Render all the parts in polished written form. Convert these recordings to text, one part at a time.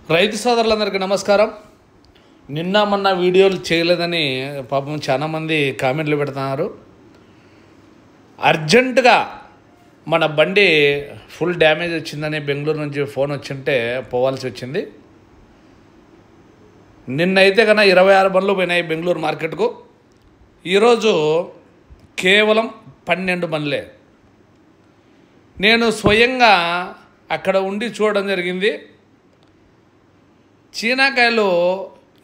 రైతు సోదరులందరికీ నమస్కారం. నిన్న మొన్న వీడియోలు చేయలేదని పాపం చాలామంది కామెంట్లు పెడుతున్నారు. అర్జెంటుగా మన బండి ఫుల్ డ్యామేజ్ వచ్చిందని బెంగళూరు నుంచి ఫోన్ వచ్చింటే పోవాల్సి వచ్చింది. నిన్నైతే కన్నా 26 బండ్లు పోయినాయి బెంగళూరు మార్కెట్కు. ఈరోజు కేవలం 12 బండ్లే. నేను స్వయంగా అక్కడ ఉండి చూడడం జరిగింది. చీనాకాయలు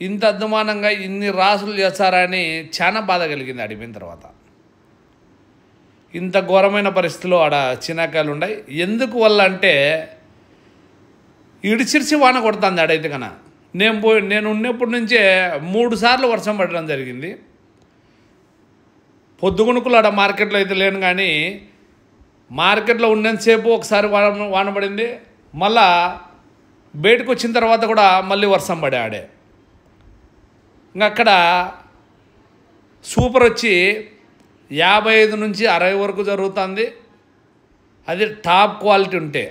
ఇంత అద్మానంగా ఇన్ని రాసులు చేస్తారా అని చాలా బాధ కలిగింది అడిగిన తర్వాత. ఇంత ఘోరమైన పరిస్థితుల్లో ఆడ చీనాకాయలు ఉన్నాయి. ఎందుకు వల్ల అంటే ఇడిచిరిచి వాన కొడుతుంది ఆడైతే కన్నా. నేను ఉన్నప్పటి నుంచే 3 సార్లు వర్షం పడడం జరిగింది. పొద్దుగునుకులు ఆడ మార్కెట్లో అయితే లేను, కానీ మార్కెట్లో ఉన్నంతసేపు ఒకసారి వాన పడింది. మళ్ళా బయటకు వచ్చిన తర్వాత కూడా మళ్ళీ వర్షం పడే ఆడే. ఇంకా అక్కడ సూపర్ వచ్చి 55 నుంచి 60 వరకు జరుగుతుంది. అది టాప్ క్వాలిటీ ఉంటే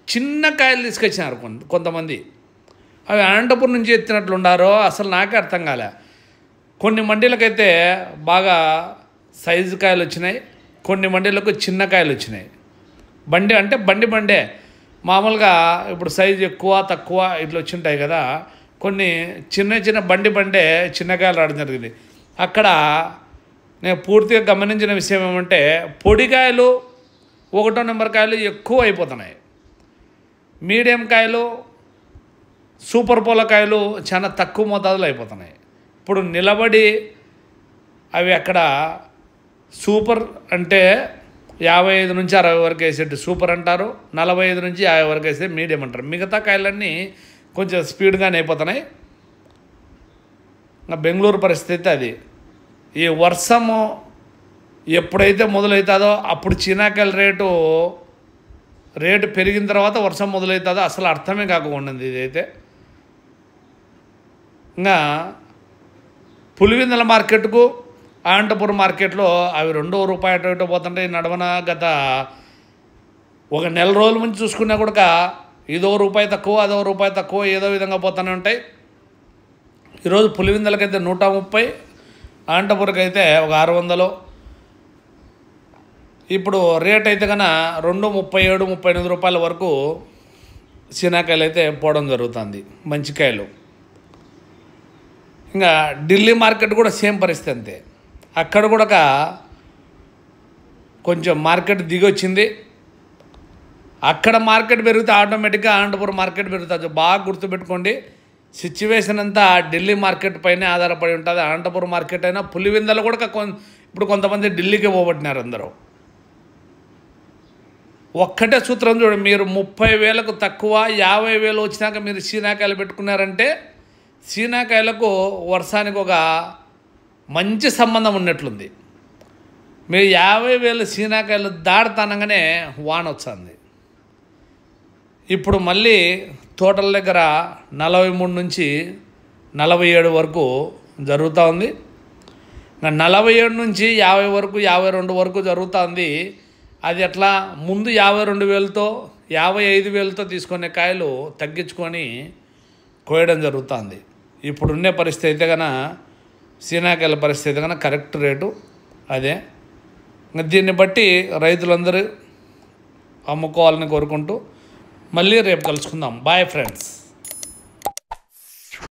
చిన్న కాయలు తీసుకొచ్చినారు కొంతమంది. అవి అనంతపురం నుంచి ఎత్తినట్లుండారో అసలు నాకే అర్థం కాలే. కొన్ని మండీలకైతే బాగా సైజు కాయలు వచ్చినాయి, కొన్ని మండీలకు చిన్న కాయలు వచ్చినాయి. బండి అంటే బండే మామూలుగా ఇప్పుడు సైజు ఎక్కువ తక్కువ ఇట్లా వచ్చింటాయి కదా. కొన్ని చిన్న బండే చిన్నకాయలు రావడం జరిగింది. అక్కడ నేను పూర్తిగా గమనించిన విషయం ఏమంటే పొడికాయలు 1వ నెంబర్ కాయలు ఎక్కువ అయిపోతున్నాయి. మీడియం కాయలు సూపర్ పోలకాయలు చాలా తక్కువ మోతాదులో అయిపోతున్నాయి. ఇప్పుడు నిలబడి అవి అక్కడ సూపర్ అంటే 55 నుంచి 60 వరకు వేసేట్టు సూపర్ అంటారు, 45 నుంచి 50 వరకు వేస్తే మీడియం అంటారు. మిగతా కాయలన్నీ కొంచెం స్పీడ్గానే అయిపోతున్నాయి. బెంగళూరు పరిస్థితి అది. ఈ వర్షము ఎప్పుడైతే మొదలవుతుందో అప్పుడు చీనాకాయల రేటు పెరిగిన తర్వాత వర్షం మొదలవుతుందో అసలు అర్థమే కాకుండా ఇదైతే. ఇంకా పులివెందుల మార్కెట్కు అనంతపురం మార్కెట్లో అవి ₹2 అటు పోతుంటే నడవన గత ఒక నెల రోజుల నుంచి చూసుకున్నా కూడా ఇదో రూపాయి తక్కువ అదో రూపాయి తక్కువ ఏదో విధంగా పోతూనే ఉంటాయి. ఈరోజు పులివెందులకైతే 130, అనంతపురంకి అయితే ఒక 600. ఇప్పుడు రేట్ అయితే కన్నా ₹237, ₹38 వరకు చీనాకాయలు అయితే పోవడం జరుగుతుంది, మంచి కాయలు. ఇంకా ఢిల్లీ మార్కెట్ కూడా సేమ్ పరిస్థితి అంతే. అక్కడ కూడా కొంచెం మార్కెట్ దిగి వచ్చింది. అక్కడ మార్కెట్ పెరిగితే ఆటోమేటిక్గా అనంతపురం మార్కెట్ పెరుగుతుంది. బాగా గుర్తుపెట్టుకోండి, సిచ్యువేషన్ అంతా ఢిల్లీ మార్కెట్ పైనే ఆధారపడి ఉంటుంది. అనంతపురం మార్కెట్ అయినా పులివెందులు కూడా ఇప్పుడు కొంతమంది ఢిల్లీకి పోబట్టినారు అందరూ. ఒక్కటే సూత్రం చూడండి, మీరు 30,000కు తక్కువ 50,000 వచ్చినాక మీరు చీనాకాయలు పెట్టుకున్నారంటే చీనాకాయలకు వర్షానికి ఒక మంచి సంబంధం ఉన్నట్లుంది. మీరు 50,000 చీనాకాయలు దాడుతానగానే వాన వచ్చింది. ఇప్పుడు మళ్ళీ తోటల దగ్గర 43 నుంచి 47 వరకు జరుగుతూ ఉంది. 47 నుంచి 50 వరకు 52 వరకు జరుగుతుంది. అది ఎట్లా ముందు 52,000తో 55,000తో తీసుకునే కాయలు తగ్గించుకొని కోయడం జరుగుతుంది. ఇప్పుడున్నే పరిస్థితి అయితే కన్నా చీనాకాయల పరిస్థితి కన్నా కరెక్ట్ రేటు అదే. దీన్ని బట్టి రైతులందరూ అమ్ముకోవాలని కోరుకుంటూ మళ్ళీ రేపు కలుసుకుందాం. Bye friends.